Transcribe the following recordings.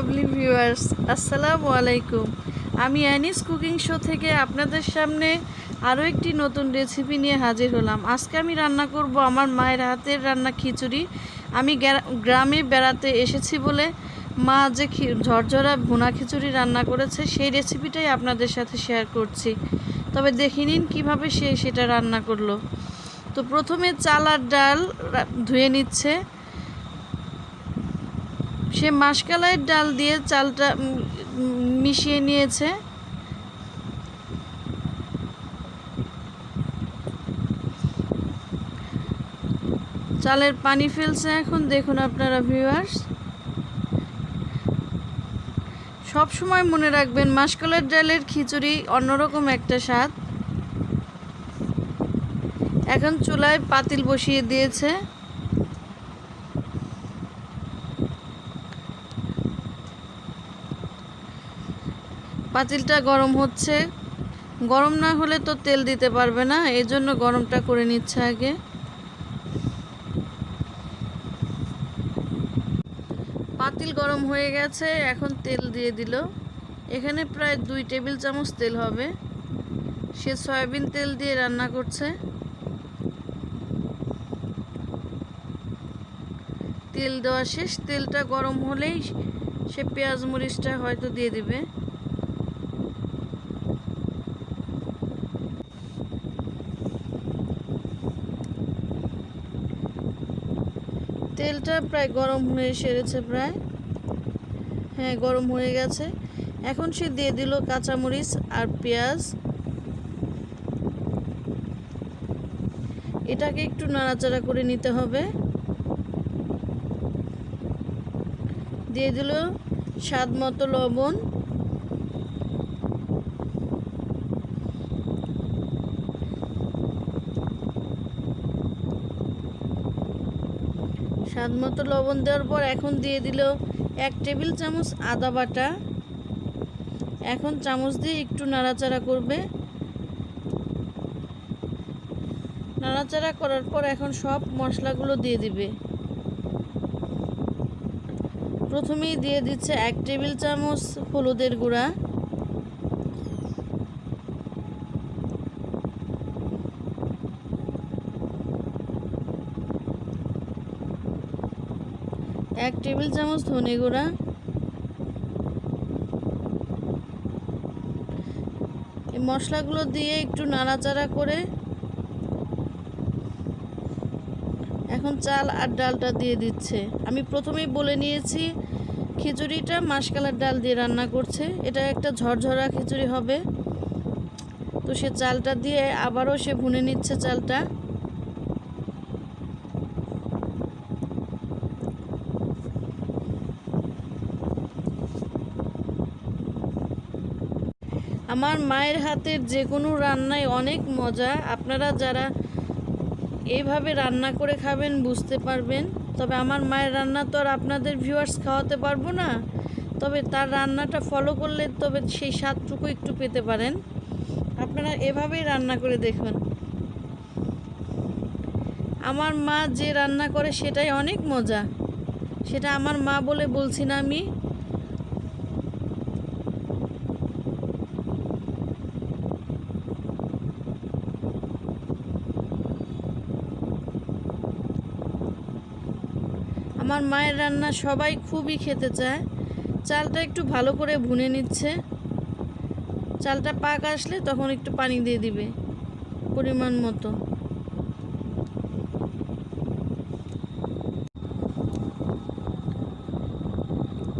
Lovely viewers, আসসালামু আলাইকুম। আমি অ্যানিস কুকিং শো থেকে আপনাদের সামনে আরও একটি নতুন রেসিপি নিয়ে হাজির হলাম। আজকে আমি রান্না করব আমার মায়ের হাতের রান্না খিচুড়ি। আমি গ্রামে বেড়াতে এসেছি বলে মা যে ঝরঝরা ভুনা খিচুড়ি রান্না করেছে সেই রেসিপিটাই আপনাদের সাথে শেয়ার করছি। তবে দেখে নিন কীভাবে সেটা রান্না করলো। তো প্রথমে চাল আর ডাল ধুয়ে নিচ্ছে। সে মাসকলাইয়ের ডাল দিয়ে চালটা মিশিয়ে নিয়েছে। চালের পানি ফেলছে এখন, দেখুন আপনারা ভিউয়ার্স। সব সময় মনে রাখবেন মাসকলাইয়ের ডালের খিচুড়ি অন্যরকম একটা স্বাদ। এখন চুলায় পাতিল বসিয়ে দিয়েছে। পাতিলটা গরম হচ্ছে। গরম না হলে তো তেল দিতে পারবে না, এই জন্য গরমটা করে নিচ্ছে আগে। পাতিল গরম হয়ে গেছে, এখন তেল দিয়ে দিল। এখানে প্রায় 2 টেবিল চামচ তেল হবে। সে সয়াবিন তেল দিয়ে রান্না করছে। তেল দেওয়া শেষ। তেলটা গরম হলেই সে পেঁয়াজ মরিচটা হয়তো দিয়ে দিবে। তেলটা প্রায় গরম হয়ে সেরেছে, প্রায় হ্যাঁ গরম হয়ে গেছে। এখন সে দিয়ে দিল কাঁচামরিচ আর পেঁয়াজ। এটাকে একটু নাড়াচাড়া করে নিতে হবে। দিয়ে দিল স্বাদ মতো লবণ। স্বাদ মতো লবণ দেওয়ার পর এখন দিয়ে দিল 1 টেবিল চামচ আদা বাটা। এখন চামচ দিয়ে একটু নাড়াচাড়া করবে। নাড়াচাড়া করার পর এখন সব মশলাগুলো দিয়ে দিবে। প্রথমেই দিয়ে দিচ্ছে 1 টেবিল চামচ হলুদের গুঁড়া, 1 টেবিল চামচ ধনে গুঁড়া, এই মশলাগুলো দিয়ে একটু নাড়াচাড়া করে এখন চাল আর ডালটা দিয়ে দিচ্ছে। আমি প্রথমেই বলে নিয়েছি খিচুড়িটা মাসকলাইয়ের ডাল দিয়ে রান্না করছে, এটা একটা ঝরঝরা খিচুড়ি হবে। তো সে চালটা দিয়ে আবারও সে ভুনে নিচ্ছে চালটা। আমার মায়ের হাতের যে কোনো রান্নায় অনেক মজা। আপনারা যারা এইভাবে রান্না করে খাবেন বুঝতে পারবেন। তবে আমার মায়ের রান্না তো আর আপনাদের ভিউয়ার্স খাওয়াতে পারবো না, তবে তার রান্নাটা ফলো করলে তবে সেই স্বাদটুকু একটু পেতে পারেন। আপনারা এভাবেই রান্না করে দেখুন। আমার মা যে রান্না করে সেটাই অনেক মজা। সেটা আমার মা বলে বলছি না আমি। আমার মায়ের রান্না সবাই খুবই খেতে চায়। চালটা একটু ভালো করে ভুনে নিচ্ছে। চালটা পাক আসলে তখন একটু পানি দিয়ে দিবে পরিমাণ মতো।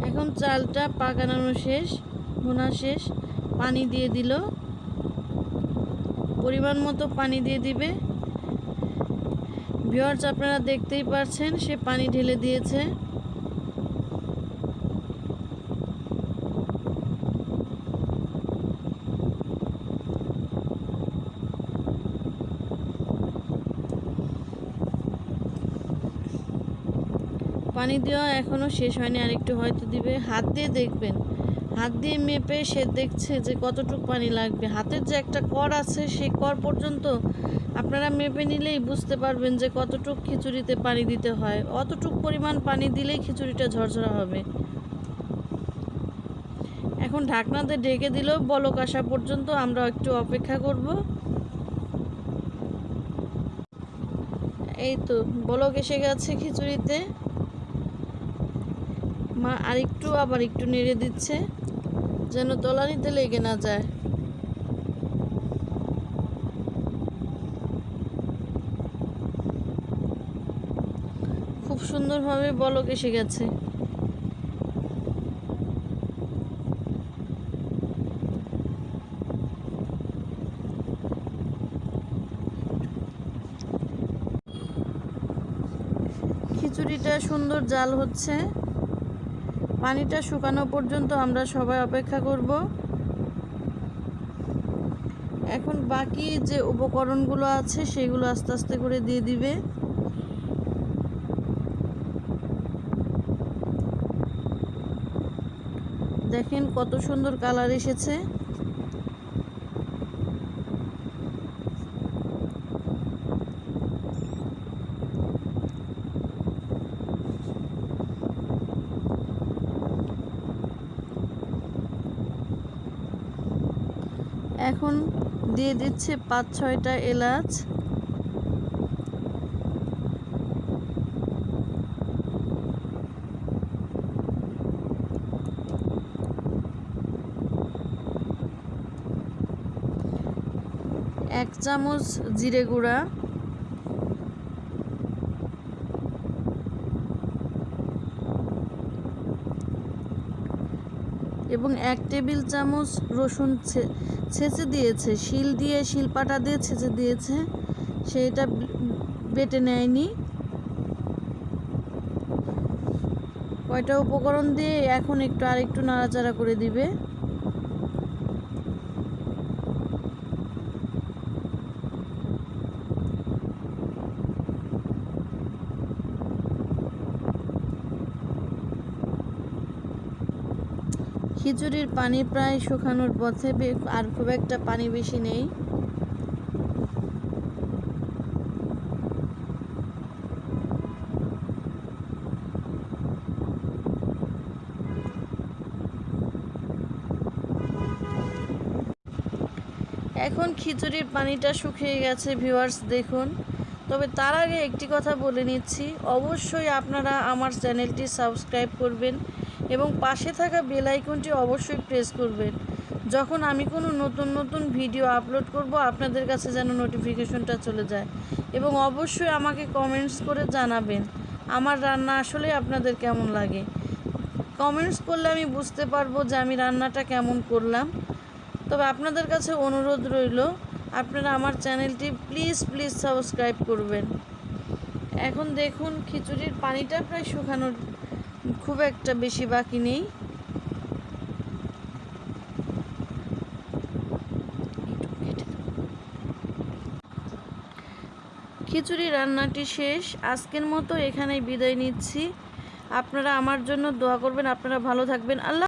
এখন চালটা পাকানো শেষ, ভুনা শেষ। পানি দিয়ে দিল, পরিমাণ মতো পানি দিয়ে দিবে। ভিউয়ার্স আপনারা দেখতেই পাচ্ছেন সে পানি ঢেলে দিয়েছে। পানি দেওয়া এখনও শেষ হয়নি, আরেকটু হয়তো দিবে। হাত দিয়ে দেখবেন, হাত দিয়ে মেপে সে দেখছে যে কতটুকু পানি লাগবে। হাতের যে একটা কর আছে সেই কর পর্যন্ত আপনারা মেপে নিলেই বুঝতে পারবেন যে কতটুকু খিচুড়িতে পানি দিতে হয়। অতটুকু পরিমাণ পানি দিলেই খিচুড়িটা ঝরঝরা হবে। এখন ঢাকনাতে ঢেকে দিল, বলক আসা পর্যন্ত আমরা একটু অপেক্ষা করব। এই তো বলক এসে গেছে খিচুড়িতে। মা আবার একটু নেড়ে দিচ্ছে যেন তলানিতে লেগে না যায়। খুব সুন্দরভাবে বলক এসে গেছে। খিচুড়িটা সুন্দর জাল হচ্ছে, পানিটা শুকানো পর্যন্ত আমরা সবাই অপেক্ষা করব। এখন বাকি যে উপকরণগুলো আছে সেগুলো আস্তে আস্তে করে দিয়ে দিবে। দেখেন কত সুন্দর কালার এসেছে। এখন দিয়ে দিচ্ছে 5-6টা এলাচ, এক চামচ জিরে গুঁড়া, এবং 1 টেবিল চামচ রসুন ছেঁচে দিয়েছে, শিলপাটা দিয়ে ছেঁচে দিয়েছে, সেটা বেটে নেয়নি। কয়টা উপকরণ দিয়ে এখন আরেকটু নাড়াচাড়া করে দিবে। খিচুড়ির পানি প্রায় শুকানোর পথে, আর খুব একটা পানি বেশি নেই। এখন খিচুড়ির পানিটা শুকিয়ে গেছে ভিউয়ার্স, দেখুন। তবে তার আগে একটি কথা বলে নিচ্ছি, অবশ্যই আপনারা আমার চ্যানেলটি সাবস্ক্রাইব করবেন এবং পাশে থাকা বেল আইকনটি অবশ্যই প্রেস করবেন। যখন আমি কোনো নতুন ভিডিও আপলোড করব আপনাদের কাছে যেন নোটিফিকেশনটা চলে যায়। এবং অবশ্যই আমাকে কমেন্টস করে জানাবেন আমার রান্না আসলে আপনাদের কেমন লাগে। কমেন্টস করলে আমি বুঝতে পারবো যে আমি রান্নাটা কেমন করলাম। তবে আপনাদের কাছে অনুরোধ রইল, আপনারা আমার চ্যানেলটি প্লিজ সাবস্ক্রাইব করবেন। এখন দেখুন খিচুড়ির পানিটা প্রায় শুকানোর খুব একটা বেশি বাকি নেই। খিচুড়ি রান্নাটি শেষ। আজকের মতো এখানেই বিদায় নিচ্ছি। আপনারা আমার জন্য দোয়া করবেন। আপনারা ভালো থাকবেন। আল্লাহ।